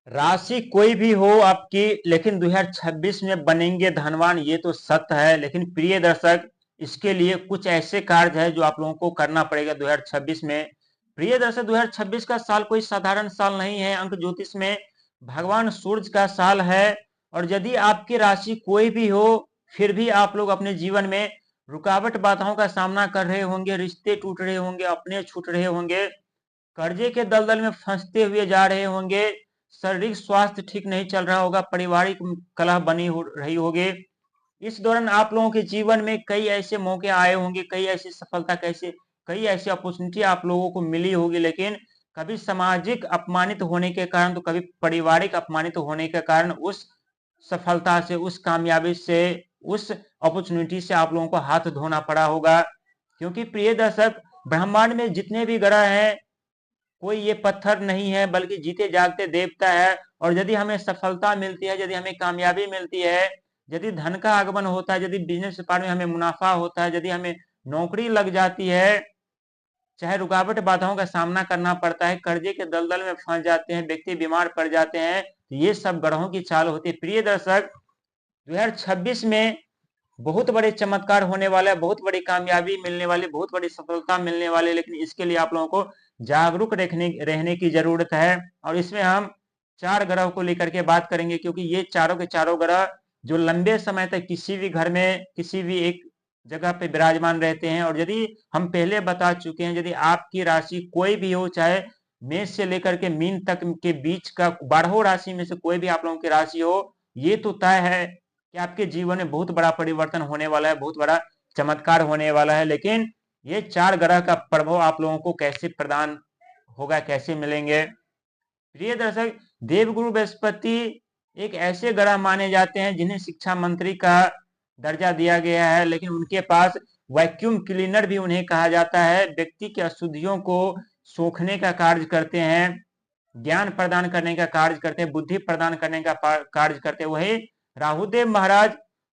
राशि कोई भी हो आपकी, लेकिन 2026 में बनेंगे धनवान, ये तो सत्य है। लेकिन प्रिय दर्शक, इसके लिए कुछ ऐसे कार्य है जो आप लोगों को करना पड़ेगा 2026 में। प्रिय दर्शक, 2026 का साल कोई साधारण साल नहीं है। अंक ज्योतिष में भगवान सूर्य का साल है। और यदि आपकी राशि कोई भी हो, फिर भी आप लोग अपने जीवन में रुकावट बाधाओं का सामना कर रहे होंगे, रिश्ते टूट रहे होंगे, अपने छूट रहे होंगे, कर्जे के दलदल में फंसते हुए जा रहे होंगे, शारीरिक स्वास्थ्य ठीक नहीं चल रहा होगा, पारिवारिक कलह बनी हो रही होगी। इस दौरान आप लोगों के जीवन में कई ऐसे मौके आए होंगे, कई ऐसी सफलता, कैसे कई ऐसी अपॉर्चुनिटी आप लोगों को मिली होगी, लेकिन कभी सामाजिक अपमानित होने के कारण, तो कभी पारिवारिक अपमानित होने के कारण उस सफलता से, उस कामयाबी से, उस अपॉर्चुनिटी से आप लोगों को हाथ धोना पड़ा होगा। क्योंकि प्रिय दर्शक, ब्रह्मांड में जितने भी ग्रह हैं, कोई ये पत्थर नहीं है, बल्कि जीते जागते देवता है। और यदि हमें सफलता मिलती है, यदि हमें कामयाबी मिलती है, यदि धन का आगमन होता है, यदि बिजनेस व्यापार में हमें मुनाफा होता है, यदि हमें नौकरी लग जाती है, चाहे रुकावट बाधाओं का सामना करना पड़ता है, कर्जे के दलदल में फंस जाते हैं, व्यक्ति बीमार पड़ जाते हैं, तो ये सब ग्रहों की चाल होती है। प्रिय दर्शक, 2026 में बहुत बड़े चमत्कार होने वाला है, बहुत बड़ी कामयाबी मिलने वाली, बहुत बड़ी सफलता मिलने वाली। लेकिन इसके लिए आप लोगों को जागरूक रहने की जरूरत है। और इसमें हम 4 ग्रह को लेकर के बात करेंगे, क्योंकि ये चारों के चारों ग्रह जो लंबे समय तक किसी भी घर में, किसी भी एक जगह पे विराजमान रहते हैं। और यदि हम पहले बता चुके हैं, यदि आपकी राशि कोई भी हो, चाहे मेष से लेकर के मीन तक के बीच का 12 राशि में से कोई भी आप लोगों की राशि हो, ये तो तय है कि आपके जीवन में बहुत बड़ा परिवर्तन होने वाला है, बहुत बड़ा चमत्कार होने वाला है। लेकिन ये 4 ग्रह का प्रभाव आप लोगों को कैसे प्रदान होगा, कैसे मिलेंगे? प्रिय दर्शक, देवगुरु बृहस्पति एक ऐसे ग्रह माने जाते हैं जिन्हें शिक्षा मंत्री का दर्जा दिया गया है, लेकिन उनके पास वैक्यूम क्लीनर भी उन्हें कहा जाता है। व्यक्ति की अशुद्धियों को सोखने का कार्य करते हैं, ज्ञान प्रदान करने का कार्य करते हैं, बुद्धि प्रदान करने का कार्य करते हैं। वही राहुदेव महाराज,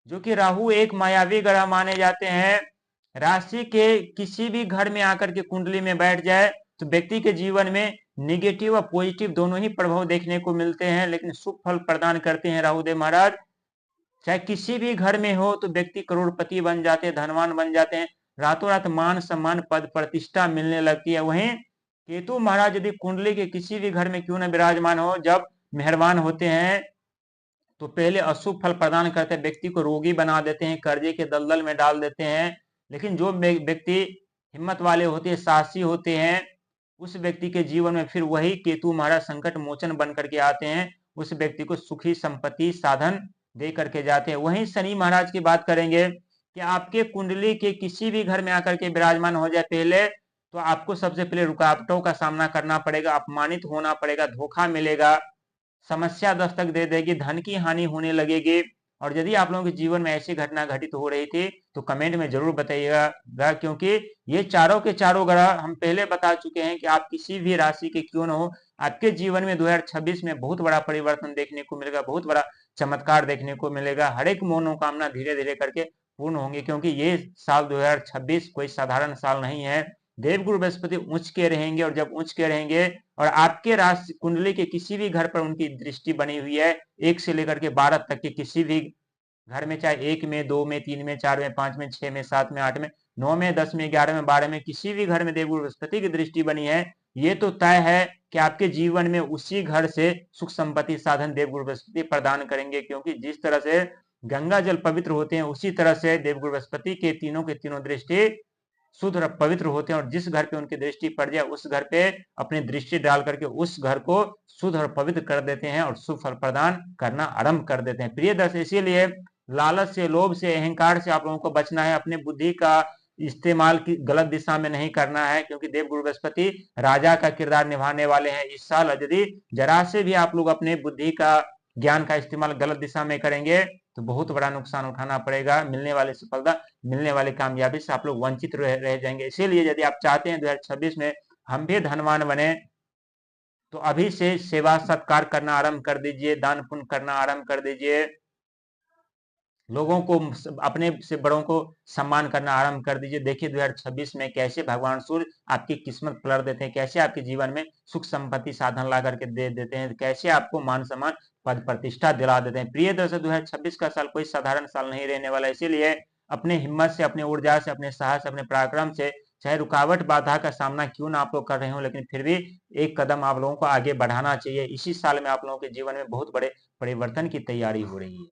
जो कि राहु एक मायावी ग्रह माने जाते हैं, राशि के किसी भी घर में आकर के कुंडली में बैठ जाए तो व्यक्ति के जीवन में निगेटिव और पॉजिटिव दोनों ही प्रभाव देखने को मिलते हैं, लेकिन शुभ फल प्रदान करते हैं राहुदेव महाराज। चाहे किसी भी घर में हो तो व्यक्ति करोड़पति बन जाते हैं, धनवान बन जाते हैं, रातों रात मान सम्मान पद प्रतिष्ठा मिलने लगती है। वहीं केतु महाराज यदि कुंडली के किसी भी घर में क्यों न विराजमान हो, जब मेहरबान होते हैं तो पहले अशुभ फल प्रदान करते हैं, व्यक्ति को रोगी बना देते हैं, कर्जे के दलदल में डाल देते हैं। लेकिन जो व्यक्ति हिम्मत वाले होते हैं, साहसी होते हैं, उस व्यक्ति के जीवन में फिर वही केतु महाराज संकट मोचन बन करके आते हैं, उस व्यक्ति को सुखी संपत्ति साधन दे करके जाते हैं। वहीं शनि महाराज की बात करेंगे कि आपके कुंडली के किसी भी घर में आकर के विराजमान हो जाए पहले, तो आपको सबसे पहले रुकावटों का सामना करना पड़ेगा, अपमानित होना पड़ेगा, धोखा मिलेगा, समस्या दस्तक दे देगी, धन की हानि होने लगेगी। और यदि आप लोगों के जीवन में ऐसी घटना घटित हो रही थी तो कमेंट में जरूर बताइएगा, क्योंकि ये चारों के चारों ग्रह हम पहले बता चुके हैं कि आप किसी भी राशि के क्यों न हो, आपके जीवन में 2026 में बहुत बड़ा परिवर्तन देखने को मिलेगा, बहुत बड़ा चमत्कार देखने को मिलेगा। हर एक मनोकामना धीरे धीरे करके पूर्ण होंगे, क्योंकि ये साल 2026 कोई साधारण साल नहीं है। देवगुरु बृहस्पति उच्च के रहेंगे, और जब उच्च के रहेंगे और आपके राशि कुंडली के किसी भी घर पर उनकी दृष्टि बनी हुई है, 1 से लेकर के 12 तक के किसी भी घर में, चाहे 1 में, 2 में, 3 में, 4 में, 5 में, 6 में, 7 में, 8 में, 9 में, 10 में, 11 में, 12 में, किसी भी घर में देवगुरु बृहस्पति की दृष्टि बनी है, ये तो तय है कि आपके जीवन में उसी घर से सुख संपत्ति साधन देवगुरु बृहस्पति प्रदान करेंगे। क्योंकि जिस तरह से गंगा जल पवित्र होते हैं, उसी तरह से देवगुरु बृहस्पति के तीनों दृष्टि शुद्ध और पवित्र होते हैं। और जिस घर पे उनकी दृष्टि पड़ जाए, उस घर पे अपनी दृष्टि डाल करके उस घर को शुद्ध और पवित्र कर देते हैं और शुभ फल प्रदान करना आरंभ कर देते हैं। प्रिय दर्शक, इसीलिए लालच से, लोभ से, अहंकार से आप लोगों को बचना है। अपने बुद्धि का इस्तेमाल की गलत दिशा में नहीं करना है, क्योंकि देवगुरु बृहस्पति राजा का किरदार निभाने वाले हैं इस साल। यदि जरा से भी आप लोग अपने बुद्धि का, ज्ञान का इस्तेमाल गलत दिशा में करेंगे तो बहुत बड़ा नुकसान उठाना पड़ेगा। मिलने वाली सफलता, मिलने वाली कामयाबी से आप लोग वंचित रह जाएंगे। इसीलिए यदि आप चाहते हैं 2026 में हम भी धनवान बने, तो अभी से सेवा सत्कार करना आरंभ कर दीजिए, दान पुण्य करना आरंभ कर दीजिए। लोगों को अपने से बड़ों को सम्मान करना आरंभ कर दीजिए। देखिए 2026 में कैसे भगवान सूर्य आपकी किस्मत पलट देते हैं, कैसे आपके जीवन में सुख संपत्ति साधन ला करके दे देते हैं, कैसे आपको मान सम्मान पद प्रतिष्ठा दिला देते हैं। प्रिय दर्शक 2026 का साल कोई साधारण साल नहीं रहने वाला, इसीलिए अपने हिम्मत से, अपने ऊर्जा से, अपने साहस, अपने पराक्रम से, चाहे रुकावट बाधा का सामना क्यों ना आप लोग कर रहे हो, लेकिन फिर भी एक कदम आप लोगों को आगे बढ़ाना चाहिए। इसी साल में आप लोगों के जीवन में बहुत बड़े परिवर्तन की तैयारी हो रही है।